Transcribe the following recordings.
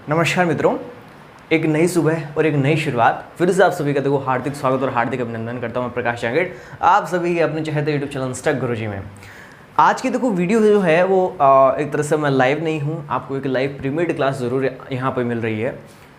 नमस्कार मित्रों, एक नई सुबह और एक नई शुरुआत फिर से आप सभी का देखो हार्दिक स्वागत और हार्दिक अभिनंदन करता हूं मैं प्रकाश जांगेड़, आप सभी के अपने चहेते यूट्यूब चैनल इंस्टा गुरुजी में। आज की देखो वीडियो जो है वो एक तरह से मैं लाइव नहीं हूं, आपको एक लाइव प्रीमियड क्लास ज़रूर यहाँ पर मिल रही है।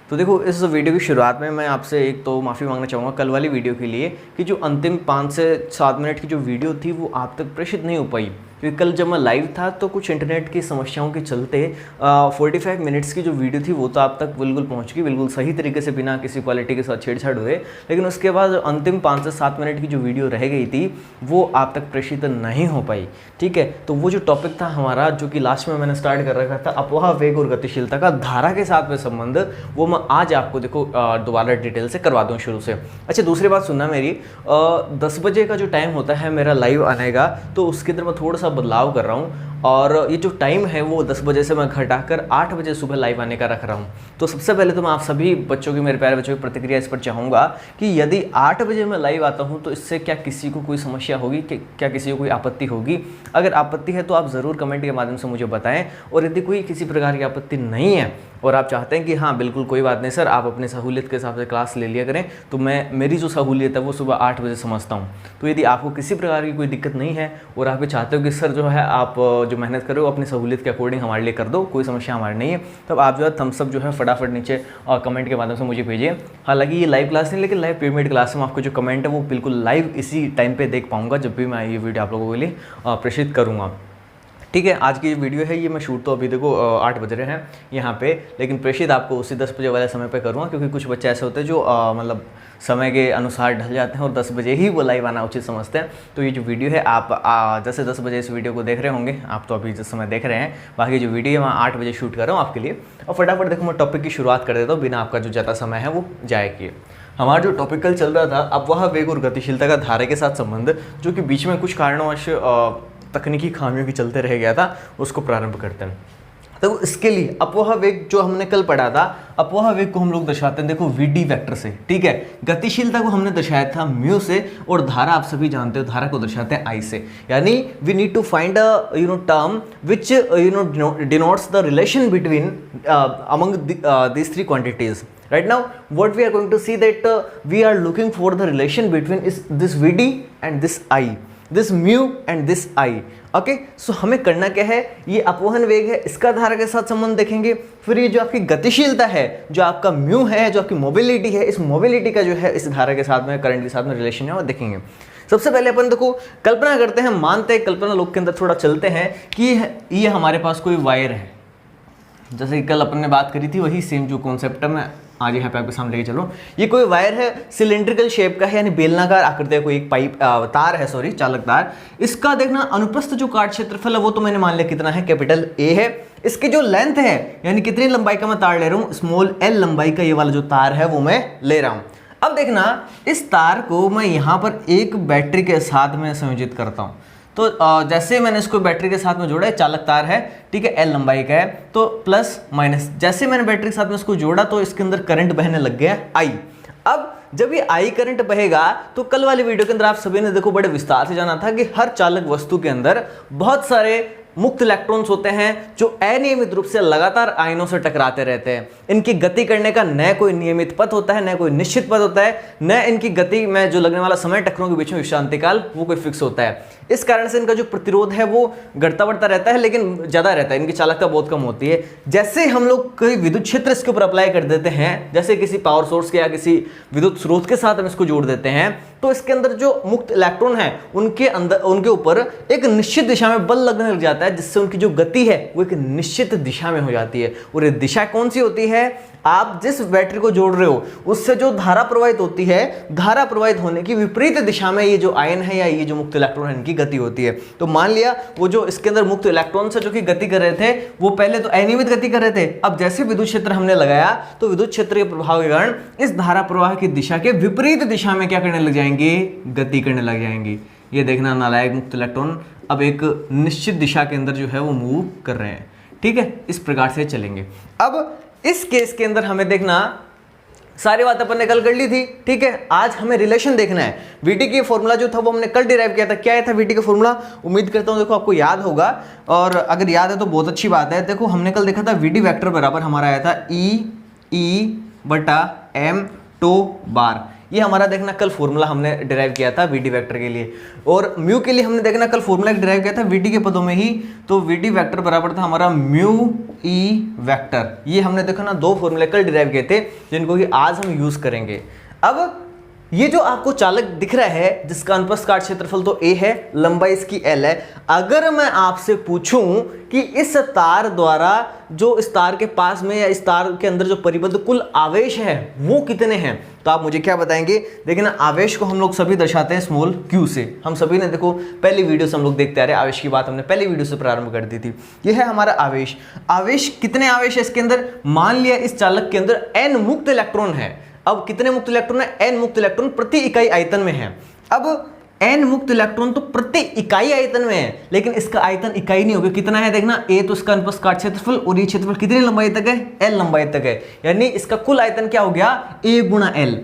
तो देखो इस वीडियो की शुरुआत में मैं आपसे एक तो माफ़ी मांगना चाहूँगा कल वाली वीडियो के लिए कि जो अंतिम 5 से 7 मिनट की जो वीडियो थी वो आप तक प्रेषित नहीं हो पाई, क्योंकि कल जब मैं लाइव था तो कुछ इंटरनेट की समस्याओं के चलते 45 मिनट्स की जो वीडियो थी वो तो आप तक बिल्कुल पहुंच गई, बिल्कुल सही तरीके से बिना किसी क्वालिटी के साथ छेड़छाड़ हुए। लेकिन उसके बाद अंतिम 5 से 7 मिनट की जो वीडियो रह गई थी वो आप तक प्रेषित नहीं हो पाई। ठीक है, तो वो जो टॉपिक था हमारा, जो कि लास्ट में मैंने स्टार्ट कर रखा था, अपोहा, वेग और गतिशीलता का धारा के साथ में संबंध, वो मैं आज आपको देखो दोबारा डिटेल से करवा दूँ शुरू से। अच्छा, दूसरी बात सुनना मेरी, 10 बजे का जो टाइम होता है मेरा लाइव आने का, तो उसके अंदर मैं थोड़ा सा बदलाव कर रहा हूँ और ये जो टाइम है वो 10 बजे से मैं घटाकर 8 बजे सुबह लाइव आने का रख रहा हूँ। तो सबसे पहले तो मैं आप सभी बच्चों की, मेरे प्यारे बच्चों की प्रतिक्रिया इस पर चाहूँगा कि यदि 8 बजे मैं लाइव आता हूँ तो इससे क्या किसी को कोई समस्या होगी, क्या किसी को कोई आपत्ति होगी? अगर आपत्ति है तो आप ज़रूर कमेंट के माध्यम से मुझे बताएं, और यदि कोई किसी प्रकार की आपत्ति नहीं है और आप चाहते हैं कि हाँ बिल्कुल कोई बात नहीं सर, आप अपनी सहूलियत के हिसाब से क्लास ले लिया करें, तो मेरी जो सहूलियत है वो सुबह 8 बजे समझता हूँ। तो यदि आपको किसी प्रकार की कोई दिक्कत नहीं है और आप ये चाहते हो कि सर जो है आप जो मेहनत कर रहे हो अपनी सहूलियत के अकॉर्डिंग हमारे लिए कर दो, कोई समस्या हमारी नहीं है, तब आप जो है थम्स अप जो है फटाफट नीचे कमेंट के माध्यम से मुझे भेजिए। हालांकि ये लाइव क्लास नहीं, लेकिन लाइव पेमेंट क्लास में आपको जो कमेंट है वो बिल्कुल लाइव इसी टाइम पे देख पाऊंगा जब भी मैं ये वीडियो आप लोगों के लिए प्रेषित करूँगा। ठीक है, आज की जो वीडियो है ये मैं शूट तो अभी देखो 8 बज रहे हैं यहाँ पे, लेकिन प्रेषित आपको उसी 10 बजे वाले समय पे करूँगा, क्योंकि कुछ बच्चे ऐसे होते हैं जो मतलब समय के अनुसार ढल जाते हैं और 10 बजे ही वो लाइव आना उचित समझते हैं। तो ये जो वीडियो है आप जैसे 10 बजे इस वीडियो को देख रहे होंगे, आप तो अभी जिस समय देख रहे हैं, बाकी जो वीडियो है मैं 8 बजे शूट कर रहा हूँ आपके लिए। और फटाफट देखो मैं टॉपिक की शुरुआत कर देता हूँ बिना आपका जो ज़्यादा समय है वो जाए किए। हमारा जो टॉपिक कल चल रहा था, अब वह वेग और गतिशीलता का धारा के साथ संबंध, जो कि बीच में कुछ कारणवश तकनीकी खामियों के चलते रह गया था, उसको प्रारंभ करते हैं। तो इसके लिए अपोहा वेग जो हमने कल पढ़ा था, अपोहा वेग को हम लोग दर्शाते हैं देखो वीडी वेक्टर से। ठीक है, गतिशीलता को हमने दर्शाया था म्यू से, और धारा आप सभी जानते हो धारा को दर्शाते हैं आई से। यानी we need to find a term which denotes the relation between among these three quantities. Right now what we are going to see that we are looking for the relation between is this Vd and this I, this mu and this I. Okay, so हमें करना क्या है, ये अपवहन वेग है, इसका धारा के साथ संबंध देखेंगे। फिर ये जो आपकी गतिशीलता है, जो आपका म्यू है, जो आपकी मोबिलिटी है, इस मोबिलिटी का जो है इस धारा के साथ में, करंट के साथ में रिलेशन है वो देखेंगे। सबसे पहले अपन देखो कल्पना करते हैं, मानते हैं कल्पना लोग के अंदर थोड़ा चलते हैं कि ये हमारे पास कोई वायर है, जैसे कि कल अपन ने बात करी थी वही सेम जो कॉन्सेप्ट है मैं आज यहाँ पे आपके सामने लेके चलो। ये कोई वायर है, सिलेंड्रिकल शेप का है, यानी बेलनाकार आकृति का कोई एक पाइप तार है, सॉरी चालक तार। इसका देखना अनुप्रस्थ जो काट क्षेत्रफल है वो तो मैंने मान लिया कितना है, कैपिटल ए है। इसकी जो लेंथ है, यानी कितनी लंबाई का मैं तार ले रहा हूँ, स्मॉल एल लंबाई का ये वाला जो तार है वो मैं ले रहा हूँ। अब देखना, इस तार को मैं यहाँ पर एक बैटरी के साथ में संयोजित करता हूँ। तो जैसे मैंने इसको बैटरी के साथ में जोड़ा है, चालक तार है, ठीक है, एल लंबाई का है, तो प्लस माइनस, जैसे मैंने बैटरी के साथ में इसको जोड़ा तो इसके अंदर करंट बहने लग गया आई। अब जब ये आई करंट बहेगा तो कल वाली वीडियो के अंदर आप सभी ने देखो बड़े विस्तार से जाना था कि हर चालक वस्तु के अंदर बहुत सारे मुक्त इलेक्ट्रॉन्स होते हैं जो अनियमित रूप से लगातार आयनों से टकराते रहते हैं। इनकी गति करने का न कोई नियमित पथ होता है, न कोई निश्चित पथ होता है, न इनकी गति में जो लगने वाला समय टक्करों के बीच में विश्रांति काल वो कोई फिक्स होता है। इस कारण से इनका जो प्रतिरोध है वो घटता बढ़ता रहता है, लेकिन ज्यादा रहता है, इनकी चालकता बहुत कम होती है। जैसे हम लोग कोई विद्युत क्षेत्र इसके ऊपर अप्लाई कर देते हैं, जैसे किसी पावर सोर्स के या किसी विद्युत स्रोत के साथ हम इसको जोड़ देते हैं, तो इसके अंदर जो मुक्त इलेक्ट्रॉन है उनके ऊपर एक निश्चित दिशा में बल लगने लग जाता है, जिससे उनकी जो गति है वो एक निश्चित दिशा में हो जाती है। और ये दिशा कौन सी होती है, आप जिस बैटरी को जोड़ रहे हो उससे जो धारा प्रवाहित होती है, धारा प्रवाहित होने की विपरीत दिशा में ये जो आयन है या ये जो मुक्त इलेक्ट्रॉन है इनकी गति होती है। तो मान लिया वो जो इसके अंदर मुक्त इलेक्ट्रॉन से जो कि गति कर रहे थे वो पहले तो अनियमित गति कर रहे थे, अब जैसे विद्युत क्षेत्र हमने लगाया तो विद्युत क्षेत्र के प्रभाव के कारण इस धारा प्रवाह की दिशा के विपरीत दिशा में क्या करने लग जाएंगे, गति करने लग जाएंगे। ये देखना, नालायक मुक्त इलेक्ट्रॉन अब एक निश्चित दिशा के अंदर जो है वो मूव कर रहे हैं। ठीक है, इस प्रकार से चलेंगे। अब इस केस के अंदर हमें देखना सारी बात अपन ने कल कर ली थी, ठीक है। आज हमें रिलेशन देखना है। वीटी की फॉर्मूला जो था वो हमने कल डिराइव किया था। क्या आया था वीटी का फॉर्मूला? उम्मीद करता हूँ देखो आपको याद होगा, और अगर याद है तो बहुत अच्छी बात है। देखो हमने कल देखा था वीडी वेक्टर बराबर हमारा आया था ई बटा एम टो बार। ये हमारा देखना कल फॉर्मूला हमने डिराइव किया था वीडी वेक्टर के लिए, और म्यू के लिए हमने देखना कल फॉर्मूला डिराइव किया था वीडी के पदों में ही। तो वीडी वेक्टर बराबर था हमारा म्यू ई वेक्टर। ये हमने देखा ना 2 फॉर्मूले कल डिराइव किए थे जिनको कि आज हम यूज करेंगे। अब ये जो आपको चालक दिख रहा है जिसका अनुप्रस्थ काट क्षेत्रफल तो a है, लंबाई इसकी l है। अगर मैं आपसे पूछूं कि इस तार द्वारा जो इस तार के पास में या इस तार के अंदर जो परिबद्ध कुल आवेश है वो कितने हैं, तो आप मुझे क्या बताएंगे? देखिए ना, आवेश को हम लोग सभी दर्शाते हैं स्मॉल q से। हम सभी ने देखो पहली वीडियो से हम लोग देखते आ रहे हैं, आवेश की बात हमने पहली वीडियो से प्रारंभ कर दी थी। ये है हमारा आवेश। आवेश कितने आवेश है इसके अंदर? मान लिया इस चालक के अंदर n मुक्त इलेक्ट्रॉन है। अब कितने मुक्त इलेक्ट्रॉन है? n मुक्त इलेक्ट्रॉन प्रति इकाई आयतन में है। अब n मुक्त इलेक्ट्रॉन तो प्रति इकाई आयतन में है, लेकिन इसका आयतन इकाई नहीं होगा। कितना है देखना, a तो इसका अनुप्रस्थ काट क्षेत्रफल, और ये क्षेत्रफल कितनी लंबाई तक है? l लंबाई तक है। यानी इसका कुल आयतन क्या हो गया? a गुणा l।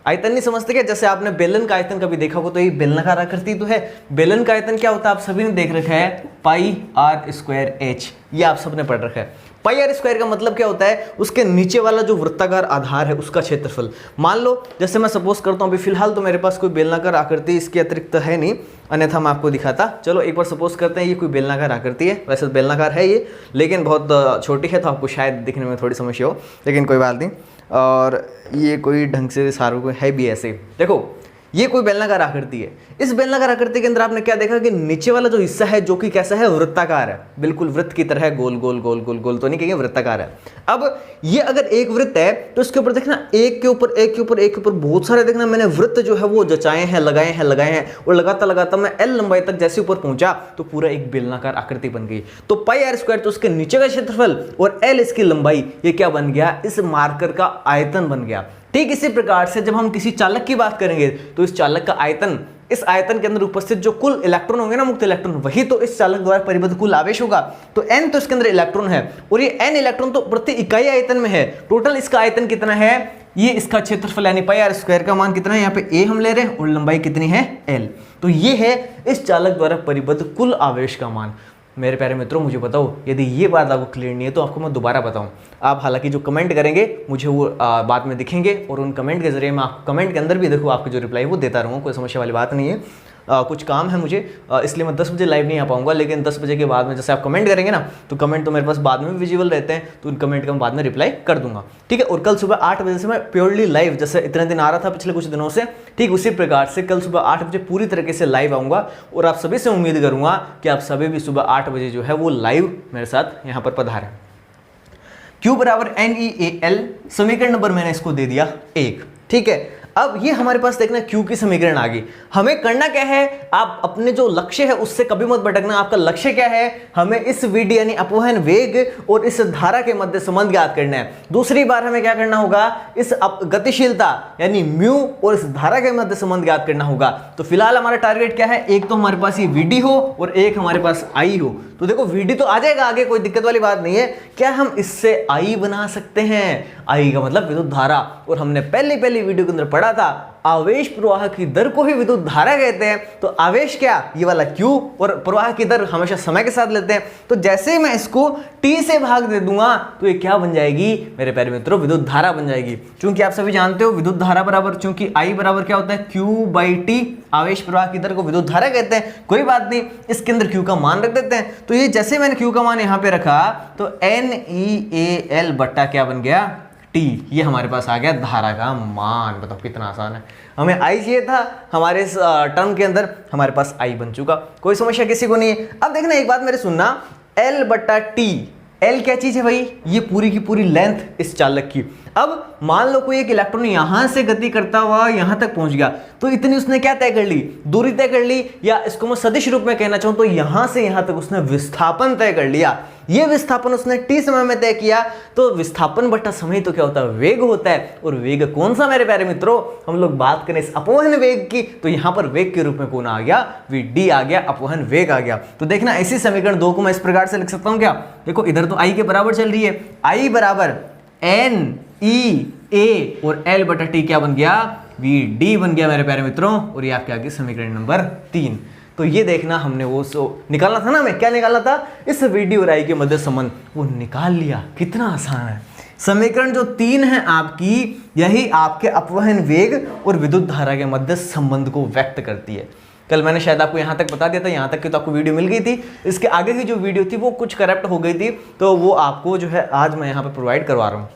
आयतन नहीं समझते क्या? जैसे आपने बेलन का आयतन कभी देखा हो तो ये बेलनाकार आकृति तो है। बेलन का आयतन क्या होता है आप सभी ने देख रखा है, पाई आर स्क्वायर एच। ये आप सबने पढ़ रखा है। पाई आर स्क्वायर का मतलब क्या होता है? उसके नीचे वाला जो वृत्ताकार आधार है उसका क्षेत्रफल। मान लो जैसे मैं सपोज करता हूँ, अभी फिलहाल तो मेरे पास कोई बेलनाकार आकृति इसके अतिरिक्त है नहीं, अन्यथा मैं आपको दिखाता। चलो एक बार सपोज करते हैं ये कोई बेलनाकार आकृति है। वैसे बेलनाकार है ये, लेकिन बहुत छोटी है तो आपको शायद दिखने में थोड़ी समस्या हो, लेकिन कोई बात नहीं। और ये कोई ढंग से सारों को है भी ऐसे। देखो ये कोई बेलनाकार आकृति है। इस बेलनाकार आकृति के अंदर आपने क्या देखा कि नीचे वाला जो हिस्सा है जो कि कैसा है? वृत्ताकार है, बिल्कुल वृत्त की तरह गोल गोल गोल गोल गोल तो नहीं कहेंगे, वृत्ताकार है। अब ये अगर एक वृत्त है तो इसके ऊपर देखना एक के ऊपर एक के ऊपर एक के ऊपर बहुत सारे देखना मैंने वृत्त जो है वो जचाए हैं, लगाए हैं, और लगाता लगाता मैं l लंबाई तक जैसे ऊपर पहुंचा तो पूरा एक बेलनाकार आकृति बन गई। तो पाई आर स्क्वायर तो उसके नीचे का क्षेत्रफल और l इसकी लंबाई, ये क्या बन गया? इस मार्कर का आयतन बन गया। ठीक इसी प्रकार से जब हम किसी चालक की बात करेंगे तो इस चालक का आयतन, इस आयतन के अंदर उपस्थित जो कुल इलेक्ट्रॉन होंगे ना, मुक्त इलेक्ट्रॉन, वही तो इस चालक द्वारा परिबद्ध कुल आवेश होगा। तो n तो इसके अंदर इलेक्ट्रॉन है, और ये n इलेक्ट्रॉन तो प्रति इकाई आयतन में है। टोटल इसका आयतन कितना है? ये इसका क्षेत्रफल यानी पाई आर स्क्वायर का मान कितना है? यहाँ पे a हम ले रहे हैं और लंबाई कितनी है? l। तो ये है इस चालक द्वारा परिबद्ध कुल आवेश का मान। मेरे प्यारे मित्रों मुझे बताओ, यदि ये बात आपको क्लियर नहीं है तो आपको मैं दोबारा बताऊं। आप हालांकि जो कमेंट करेंगे मुझे वो बाद में दिखेंगे, और उन कमेंट के जरिए मैं आपको कमेंट के अंदर भी देखो आपके जो रिप्लाई वो देता रहूँगा, कोई समस्या वाली बात नहीं है। कुछ काम है मुझे, इसलिए मैं 10 बजे लाइव नहीं आ पाऊंगा, लेकिन 10 बजे के बाद में जैसे आप कमेंट करेंगे ना, तो कमेंट तो मेरे पास बाद में भी विजिबल रहते हैं, तो उन कमेंट का मैं बाद में रिप्लाई कर दूंगा, ठीक है। और कल सुबह 8 बजे से मैं प्योरली लाइव, जैसे इतने दिन आ रहा था पिछले कुछ दिनों से, ठीक उसी प्रकार से कल सुबह 8 बजे पूरी तरीके से लाइव आऊँगा, और आप सभी से उम्मीद करूँगा कि आप सभी भी सुबह 8 बजे जो है वो लाइव मेरे साथ यहाँ पर पधारें। Q बराबर NeAl, समीकरण नंबर मैंने इसको दे दिया 1, ठीक है। अब ये हमारे पास देखना Q की समीकरण आ गई। हमें करना क्या है? आप अपने जो लक्ष्य है उससे कभी मत भटकना। आपका लक्ष्य क्या है? हमें इस वेग यानी अपवहन वेग और इस धारा के मध्य संबंध ज्ञात करना है। दूसरी बार हमें क्या करना होगा? इस गतिशीलता यानी म्यू और इस धारा के मध्य संबंध ज्ञात करना होगा। तो फिलहाल हमारा टारगेट क्या है? एक तो हमारे पास ये VD हो और एक हमारे पास I हो। तो देखो VD तो आ जाएगा आगे, कोई दिक्कत वाली बात नहीं है। क्या हम इससे I बना सकते हैं? I का मतलब विद्युत धारा, और हमने पहली वीडियो के अंदर पढ़ा था आवेश प्रवाह की दर को ही विद्युत धारा कहते हैं। तो आवेश क्या? ये वाला Q, और प्रवाह की दर हमेशा समय के साथ लेते हैं। तो जैसे ही मैं इसको T से भाग दे दूंगा तो ये क्या बन जाएगी मेरे प्यारे मित्रों? विद्युत धारा बन जाएगी। क्योंकि आप सभी जानते हो विद्युत धारा बराबर, चूंकि I बराबर क्या होता है? Q/T। आवेश प्रवाह की दर को विद्युत धारा कहते हैं। कोई बात नहीं, इसके अंदर Q का मान रख देते हैं। तो ये जैसे मैंने Q का मान यहाँ पे रखा तो NeAl बट्टा क्या बन गया? T। ये हमारे पास आ गया धारा का मान। बताओ कितना आसान है। हमें I चाहिए था, हमारे इस टर्म के अंदर हमारे पास I बन चुका। कोई समस्या किसी को नहीं है। अब देखना एक बात मेरे सुनना, L/T। L क्या चीज है भाई? ये पूरी की पूरी लेंथ इस चालक की। अब मान लो कोई एक इलेक्ट्रॉन यहां से गति करता हुआ यहां तक पहुंच गया, तो इतनी उसने क्या तय कर ली? दूरी तय कर ली, या इसको मैं सदिश रूप में कहना चाहूं तो यहां से यहां तक उसने विस्थापन तय कर लिया। ये विस्थापन उसने T समय में तय किया। तो विस्थापन बटा समय तो क्या होता है? वेग होता है। और वेग कौन सा मेरे प्यारे मित्रों? हम लोग बात करें इस अपवहन वेग की, तो यहां पर वेग के रूप में कौन आ गया? VD आ गया, अपवहन वेग आ गया। तो देखना इसी समीकरण 2 को मैं इस प्रकार से लिख सकता हूं क्या? देखो इधर तो I के बराबर चल रही है, I बराबर ए और एल बटा टी क्या बन गया, वी डी बन गया मेरे प्यारे मित्रों। और ये आपके आगे समीकरण नंबर 3। तो ये देखना हमने वो निकालना था ना, हमें क्या निकालना था, इस वी डी और आई के मध्य संबंध, वो निकाल लिया। कितना आसान है। समीकरण जो 3 है आपकी, यही आपके अपवहन वेग और विद्युत धारा के मध्य संबंध को व्यक्त करती है। कल मैंने शायद आपको यहाँ तक बता दिया था, यहाँ तक की तो आपको वीडियो मिल गई थी। इसके आगे की जो वीडियो थी वो कुछ करप्ट हो गई थी, तो वो आपको जो है आज मैं यहाँ पे प्रोवाइड करवा रहा हूँ।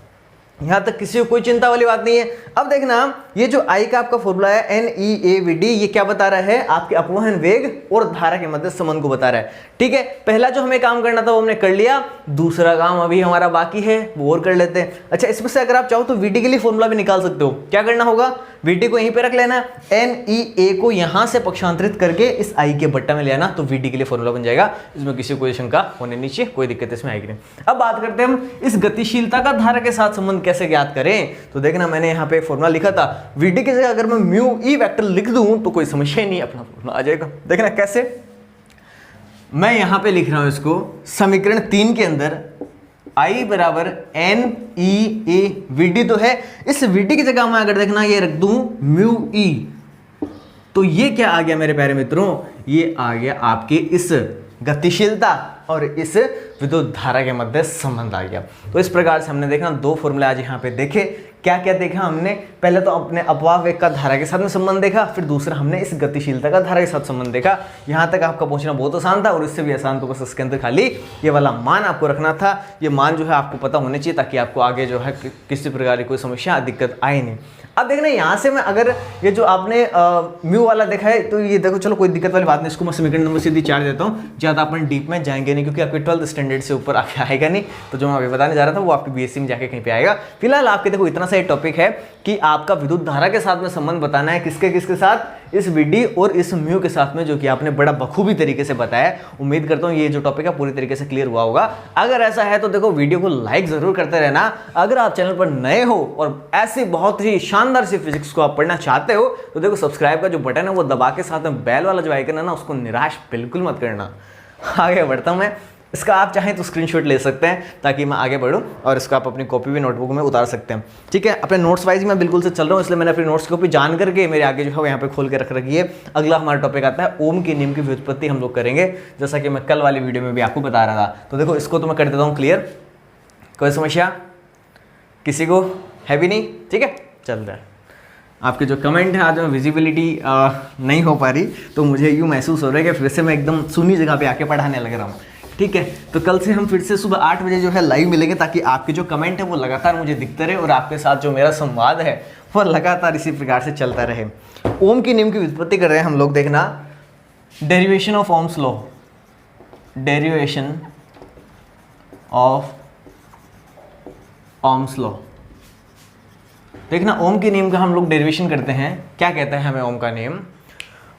यहाँ तक किसी को कोई चिंता वाली बात नहीं है। अब देखना, ये जो आई का आपका फॉर्मूला है NEAVD, ये क्या बता रहा है, आपके अपवहन वेग और धारा के मध्य संबंध को बता रहा है। ठीक है, पहला जो हमें काम करना था वो हमने कर लिया, दूसरा काम अभी हमारा बाकी है, वो और कर लेते हैं। अच्छा, इसमें से अगर आप चाहो तो VD के लिए फॉर्मूला भी निकाल सकते हो। क्या करना होगा, VD को यहीं पे रख लेना, NEA को यहां से पक्षांतरित करके इस आई के बट्टा में ले आना, तो VD के लिए फॉर्मूला बन जाएगा। इसमें किसी कोई शंका होने नहीं चाहिए, कोई दिक्कत इसमें आएगी नहीं। अब बात करते हैं हम इस गतिशीलता का धारा के साथ संबंध कैसे ज्ञात करें। तो देखना, मैंने यहाँ पे फॉर्मूला लिखा था, VD की जगह अगर मैं म्यू ई वेक्टर लिख दूं तो कोई समस्या ही नहीं, अपना फॉर्मूला आ जाएगा। देखना कैसे, मैं यहां पे लिख रहा हूं इसको, समीकरण 3 के अंदर I बराबर NEAVD तो है, इस VD की जगह मैं अगर देखना ये रख दूं म्यू ई, तो ये क्या आ गया मेरे प्यारे मित्रों, ये आ गया आपके इस गतिशीलता और इस विद्युत धारा के मध्य संबंध आ गया। तो इस प्रकार से हमने देखा 2 फॉर्मूले आज यहाँ पे देखे। क्या क्या देखा हमने, पहले तो अपने अपवाह वेग का धारा के साथ में संबंध देखा, फिर दूसरा हमने इस गतिशीलता का धारा के साथ संबंध देखा। यहाँ तक आपका पहुंचना बहुत आसान था, और इससे भी आसान तो बस इसके अंदर खाली ये वाला मान आपको रखना था। ये मान जो है आपको पता होने चाहिए, ताकि आपको आगे जो है किसी प्रकार की कोई समस्या दिक्कत आए नहीं। अब देखना, यहाँ से मैं अगर ये जो आपने म्यू वाला देखा है, तो ये देखो, चलो कोई दिक्कत वाली बात नहीं, इसको मैं समीकरण नंबर सीधी 4 देता हूँ, ज़्यादा अपन डीप में जाएंगे नहीं, क्योंकि आपके 12th स्टैंडर्ड से ऊपर आगे आएगा नहीं। तो जो मैं अभी बताने जा रहा था वो आपके BSc में जाके कहीं पे आएगा। फिलहाल आपके देखो इतना सा टॉपिक है कि आपका विद्युत धारा के साथ में संबंध बताना है, किसके किसके साथ, इस VD और इस म्यू के साथ में, जो कि आपने बड़ा बखूबी तरीके से बताया। उम्मीद करता हूँ ये जो टॉपिक है पूरी तरीके से क्लियर हुआ होगा। अगर ऐसा है तो देखो वीडियो को लाइक जरूर करते रहना। अगर आप चैनल पर नए हो और ऐसी बहुत ही शानदार सी फिजिक्स को आप पढ़ना चाहते हो, तो देखो सब्सक्राइब का जो बटन है वो दबा के साथ में बेल वाला जो आइकन है ना, उसको निराश बिल्कुल मत करना। आगे बढ़ता हूँ मैं, इसका आप चाहें तो स्क्रीनशॉट ले सकते हैं ताकि मैं आगे बढ़ूं, और इसका आप अपनी कॉपी भी नोटबुक में उतार सकते हैं। ठीक है, अपने नोट्स वाइज मैं बिल्कुल से चल रहा हूं, इसलिए मैंने अपनी नोट्स की कॉपी जान करके मेरे आगे जो है यहाँ पे खोल के रख रखी है। अगला हमारा टॉपिक आता है ओम के नियम की व्युत्पत्ति हम लोग करेंगे, जैसा कि मैं कल वाली वीडियो में भी आपको बता रहा था। तो देखो इसको तो मैं कर देता हूँ क्लियर, कोई समस्या किसी को है भी नहीं। ठीक है, चल रहा है। आपके जो कमेंट है आज में विजिबिलिटी नहीं हो पा रही, तो मुझे यूँ महसूस हो रहा है कि फिर से मैं एकदम सुनी जगह पे आके पढ़ाने लग रहा हूँ। ठीक है, तो कल से हम फिर से सुबह 8 बजे जो है लाइव मिलेंगे, ताकि आपके जो कमेंट है वो लगातार मुझे दिखते रहे और आपके साथ जो मेरा संवाद है वो लगातार इसी प्रकार से चलता रहे। ओम के नियम की व्युत्पत्ति कर रहे हैं हम लोग। देखना, derivation of Ohm's law, derivation of Ohm's law. देखना, ओम के नियम का हम लोग डेरिवेशन करते हैं। क्या कहता है हमें ओम का नियम?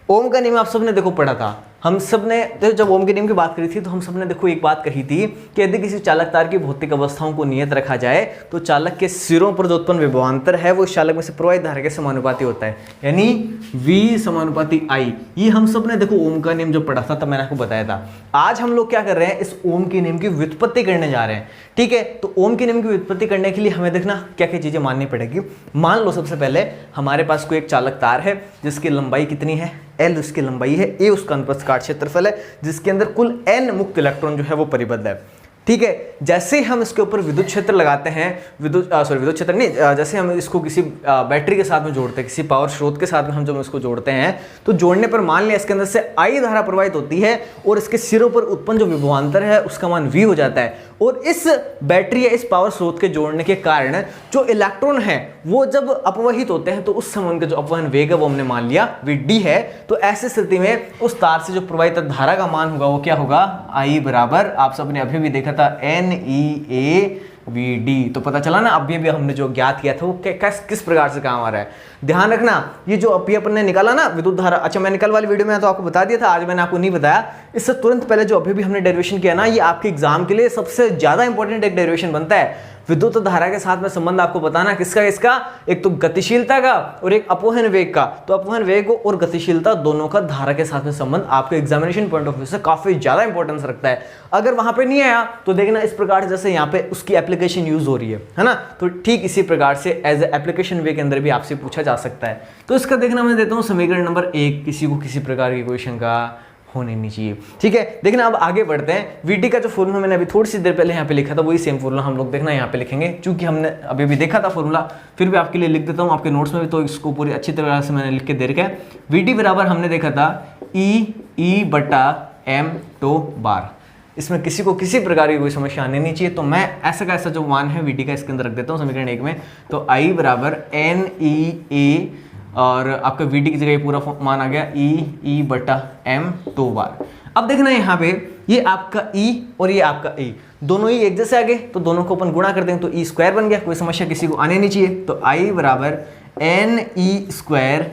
ओम का नियम आप सबने देखो पढ़ा था, हम सब ने तो जब ओम के नियम की बात करी थी तो हम सब ने देखो एक बात कही थी कि यदि किसी चालक तार की भौतिक अवस्थाओं को नियत रखा जाए तो चालक के सिरों पर जो उत्पन्न विभवांतर है वो चालक में से प्रवाहित धारा के समानुपाती होता है, यानी V समानुपाती I। ये हम सब ने देखो ओम का नियम जो पढ़ा था तब मैंने आपको बताया था। आज हम लोग क्या कर रहे हैं, इस ओम के नियम की व्युत्पत्ति करने जा रहे हैं। ठीक है, तो ओम के नियम की व्युत्पत्ति करने के लिए हमें देखना क्या क्या चीजें माननी पड़ेगी। मान लो सबसे पहले हमारे पास कोई एक चालक तार है जिसकी लंबाई कितनी है, L उसकी लंबाई है, A उसका अनुप्रस्थ काट क्षेत्रफल है, जिसके अंदर कुल N मुक्त इलेक्ट्रॉन जो है वो परिबद्ध है। ठीक है, जैसे हम इसके ऊपर विद्युत क्षेत्र लगाते हैं, विद्युत क्षेत्र नहीं, जैसे हम इसको किसी बैटरी के साथ में जोड़ते हैं, किसी पावर स्रोत के साथ में हम जब इसको जोड़ते हैं, तो जोड़ने पर मान लिया इसके अंदर से I धारा प्रवाहित होती है और इसके सिरों पर उत्पन्न जो विभवांतर है उसका मान V हो जाता है। और इस बैटरी या इस पावर स्रोत के जोड़ने के कारण जो इलेक्ट्रॉन है वो जब अपवहित होते हैं तो उस समय उनका जो अपवहन वेग है वो हमने मान लिया V है। तो ऐसी स्थिति में उस तार से जो प्रवाहित धारा का मान होगा वो क्या होगा, I बराबर, आप सबने अभी भी देखा था, NEAVD। तो पता चला ना, अभी भी हमने जो ज्ञात किया था वो किस प्रकार से काम आ रहा है। ध्यान रखना, ये जो अभी अपन ने निकाला ना विद्युत धारा, अच्छा मैंने कल वाली वीडियो में तो आपको बता दिया था, आज मैंने आपको नहीं बताया। इससे तुरंत पहले जो अभी भी हमने डेरिवेशन किया ना, ये आपके एग्जाम के लिए सबसे ज्यादा इंपॉर्टेंट एक डेरिवेशन बनता है। विद्युत धारा के साथ में संबंध आपको बताना किसका किसका, एक तो गतिशीलता का और एक अपवहन वेग का। तो अपवहन वेग और गतिशीलता दोनों का धारा के साथ में संबंध आपके एग्जामिनेशन पॉइंट ऑफ व्यू से काफी ज्यादा इंपॉर्टेंस रखता है। अगर वहां पे नहीं आया तो देखना इस प्रकार जैसे यहाँ पे उसकी एप्लीकेशन यूज हो रही है ना, तो ठीक इसी प्रकार से एज ए एप्लीकेशन वे के अंदर भी आपसे पूछा जा सकता है। तो इसका देखना मैं देता हूँ समीकरण नंबर 1, किसी को किसी प्रकार की क्वेश्चन का होने नहीं चाहिए। ठीक है, देखना अब आगे बढ़ते हैं। वीटी का जो फॉर्मूला मैंने अभी थोड़ी सी देर पहले यहाँ पे लिखा था वही सेम फॉर्मूला हम लोग देखना यहाँ पे लिखेंगे, क्योंकि हमने अभी भी देखा था फॉर्मूला, फिर भी आपके लिए लिख देता हूँ आपके नोट्स में भी, तो इसको पूरी अच्छी तरह से मैंने लिख के दे रखा है। वीटी बराबर हमने देखा था ई बटा एम टो बार। इसमें किसी को किसी प्रकार की कोई समस्या आने नहीं चाहिए, तो मैं ऐसा का ऐसा जो मान है वीटी का इसके अंदर रख देता हूँ समीकरण 1 में। तो आई बराबर एन ई ए और आपका वीटी की जगह पूरा मान आ गया ई बटा एम टो बार। अब देखना यहाँ पे ये आपका ई और ये आपका ई दोनों ही एक जैसे आ गए, तो दोनों को अपन गुणा कर देंगे तो ई स्क्वायर बन गया, कोई समस्या किसी को आने नहीं चाहिए। तो आई बराबर n e square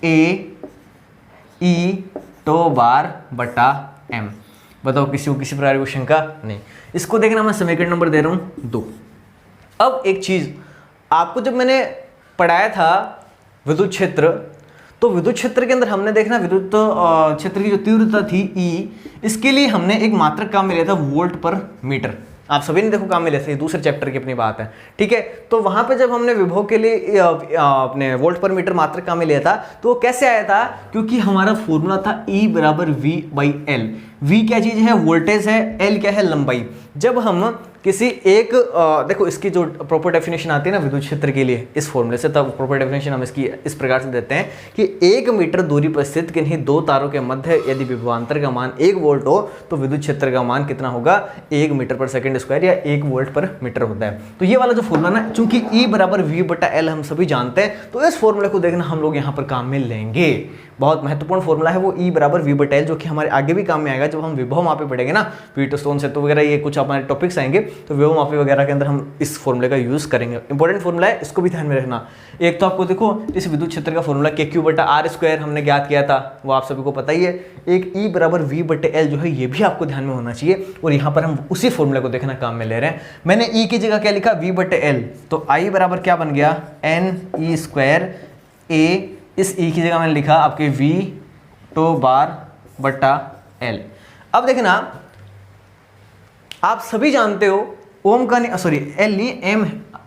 A e टो बार बटा एम। बताओ किसी को किसी प्रकार की शंका नहीं। इसको देखना मैं समीकरण नंबर दे रहा हूं 2। अब एक चीज आपको जब मैंने पढ़ाया था विद्युत क्षेत्र, तो विद्युत क्षेत्र के अंदर हमने देखना विद्युत क्षेत्र की जो तीव्रता थी ई, इसके लिए हमने एक मात्रक काम में लिया था वोल्ट पर मीटर। आप सभी ने देखो काम में लिया था, दूसरे चैप्टर की अपनी बात है। ठीक है, तो वहां पे जब हमने विभव के लिए अपने वोल्ट पर मीटर मात्रक काम में लिया था तो वो कैसे आया था, क्योंकि हमारा फॉर्मूला था ई बराबर वी बाई एल। वी क्या चीज है, वोल्टेज है, एल क्या है, लंबाई। जब हम किसी एक देखो इसकी जो प्रॉपर डेफिनेशन आती है ना विद्युत क्षेत्र के लिए इस फॉर्मूले से, तब प्रॉपर डेफिनेशन हम इसकी इस प्रकार से देते हैं कि 1 मीटर दूरी पर स्थित किन्हीं दो तारों के मध्य यदि विभवांतर का मान 1 वोल्ट हो तो विद्युत क्षेत्र का मान कितना होगा, 1 मीटर पर सेकंड स्क्वायर या 1 वोल्ट पर मीटर होता है। तो ये वाला जो फॉर्मूला ना, चूंकि ई बराबर वी बटा एल हम सभी जानते हैं, तो इस फॉर्मूले को देखना हम लोग यहाँ पर काम में लेंगे। बहुत महत्वपूर्ण फॉर्मूला है वो ई बराबर वी बटा एल, जो कि हमारे आगे भी काम में आएगा जब हम विभव मापी पढ़ेंगे ना, व्हीटस्टोन से तो वगैरह ये कुछ हमारे टॉपिक्स आएंगे, तो विभव मापी वगैरह के अंदर हम इस फॉर्मूले का यूज करेंगे। इंपॉर्टेंट फॉर्मूला है, इसको भी ध्यान में रखना। एक तो आपको देखो इस विद्युत क्षेत्र का फॉर्मूला के क्यू बटा आर स्क्वायर हमने ज्ञात किया था, वो आप सभी को पता ही है। एक ई बराबर वी बटे एल जो है ये भी आपको ध्यान में होना चाहिए, और यहाँ पर हम उसी फॉर्मूले को देखना काम में ले रहे हैं। मैंने ई की जगह क्या लिखा, वी बटे एल, तो आई बराबर क्या बन गया, एन ई स्क्वायर ए, इस ई की जगह मैंने लिखा आपके वी टो बार बटा एल। अब देखना आप सभी जानते हो ओम का नहीं, सॉरी एल नहीं, एम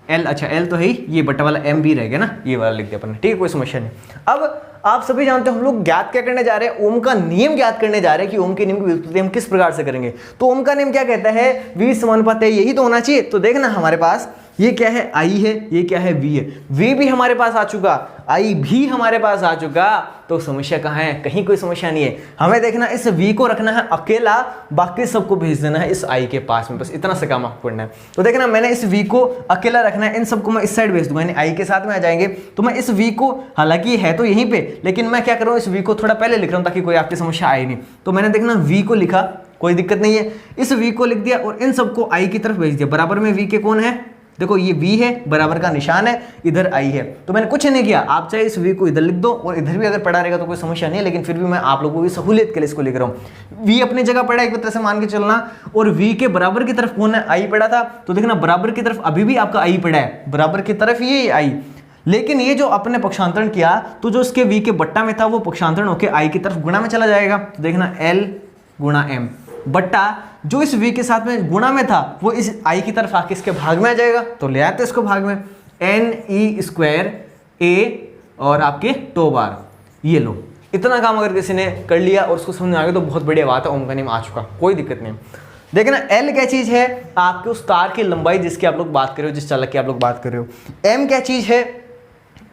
एल, अच्छा एल तो है ही, ये बटा वाला एम भी रह गया ना, ये वाला लिख दिया अपन ने, ठीक है कोई समस्या नहीं। अब आप सभी जानते हो हम लोग ज्ञात क्या करने जा रहे हैं, ओम का नियम ज्ञात करने जा रहे हैं कि ओम के नियम की व्युत्पत्ति हम किस प्रकार से करेंगे। तो ओम का नियम क्या कहता है, वी समानुपात है, यही तो होना चाहिए। तो देखना हमारे पास ये क्या है, आई है, ये क्या है, वी है। वी भी हमारे पास आ चुका, आई भी हमारे पास आ चुका, तो समस्या कहाँ है, कहीं कोई समस्या नहीं है। हमें देखना इस वी को रखना है अकेला, बाकी सबको भेज देना है इस आई के पास में, बस इतना सा काम आपको करना है। तो देखना मैंने इस वी को अकेला रखना है, इन सबको मैं इस साइड भेज दूंगा, यानी आई के साथ में आ जाएंगे। तो मैं इस वी को, हालांकि है तो यहीं पे, लेकिन मैं क्या कर रहा हूँ, इस वी को थोड़ा पहले लिख रहा हूँ ताकि कोई आपकी समस्या आए नहीं। तो मैंने देखना वी को लिखा, कोई दिक्कत नहीं है, इस वी को लिख दिया और इन सबको आई की तरफ भेज दिया। बराबर में वी के कौन है, देखो ये v है, बराबर का निशान है, इधर i है। तो मैंने कुछ नहीं किया, आप चाहे इस v को इधर लिख दो और इधर भी अगर पड़ा रहेगा तो कोई समस्या नहीं है, लेकिन फिर भी मैं आप लोगों की सहूलियत के लिए इसको लिख रहा हूँ। v अपनी जगह पड़ा एक तरह से मान के चलना, और v के बराबर की तरफ कौन है, i पड़ा था। तो देखना बराबर की तरफ अभी भी आपका i पड़ा है, बराबर की तरफ ये i, लेकिन ये जो अपने पक्षांतरण किया तो जो इसके v के बट्टा में था वो पक्षांतरण होकर i की तरफ गुणा में चला जाएगा। तो देखना l गुणा m बट्टा जो इस v के साथ में गुणा में था वो इस i की तरफ आके इसके भाग में आ जाएगा। तो ले आते इसको भाग में, एन ई स्क्वायर ए और आपके टो बार, ये लो। इतना काम अगर किसी ने कर लिया और उसको समझ में आ गया तो बहुत बढ़िया बात है, ओम का नियम आ चुका, कोई दिक्कत नहीं। देखना एल क्या चीज है, आपके उस तार की लंबाई जिसकी आप लोग बात कर रहे हो, जिस चालक की आप लोग बात कर रहे हो। एम क्या चीज है,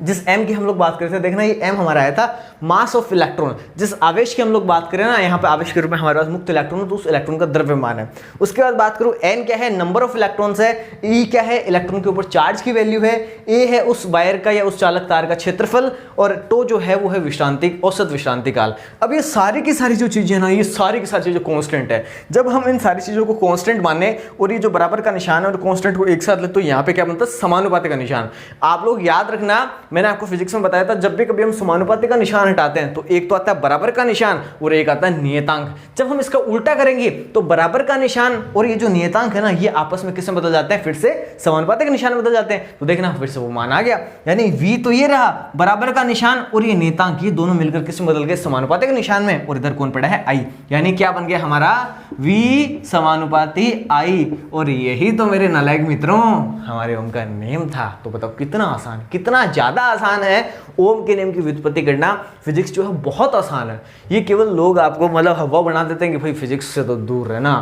जिस m की हम लोग बात कर रहे थे, देखना ये m हमारा आया था मास ऑफ इलेक्ट्रॉन, जिस आवेश की हम लोग बात करें ना, यहाँ पे आवेश के रूप में हमारे पास मुक्त इलेक्ट्रॉन, तो उस इलेक्ट्रॉन का द्रव्यमान है। उसके बाद बात करूँ n क्या है, नंबर ऑफ इलेक्ट्रॉन्स है, e क्या है, इलेक्ट्रॉन के ऊपर चार्ज की वैल्यू है, a है उस वायर का या उस चालक तार का क्षेत्रफल, और टो जो है वो है विश्रांति, औसत विश्रांति काल। अब ये सारी की सारी जो चीजें ना, ये सारी की सारी चीजें कॉन्स्टेंट है। जब हम इन सारी चीजों को कॉन्स्टेंट माने और ये जो बराबर का निशान है और कॉन्स्टेंट को एक साथ ले, तो यहाँ पे क्या बनता है, समानुपाती का निशान। आप लोग याद रखना मैंने आपको फिजिक्स में बताया था जब भी कभी हम समानुपाती का निशान हटाते हैं तो एक तो आता है बराबर का निशान और एक आता है नियतांक। जब हम इसका उल्टा करेंगे तो बराबर का निशान और ये जो नियतांक है ना, ये आपस में किसमें बदल जाते हैं, फिर से समानुपाती के निशान में बदल जाते हैं। तो देखना फिर से वो मान आ गया, यानी v तो ये रहा बराबर का निशान और ये नियतांक, ये दोनों मिलकर किसमें बदल गए, समानुपाती के निशान में। और इधर कौन पड़ा है, i, यानी क्या बन गया हमारा v समानुपाती i। और यही तो मेरे नालायक मित्रों हमारे ओम का नेम था। तो बताओ कितना आसान, कितना ज्यादा आसान है ओम के नेम की व्युत्पत्ति करना। फिजिक्स जो है बहुत आसान है, ये केवल लोग आपको मतलब हवा बना देते हैं कि भाई फिजिक्स से तो दूर रहना,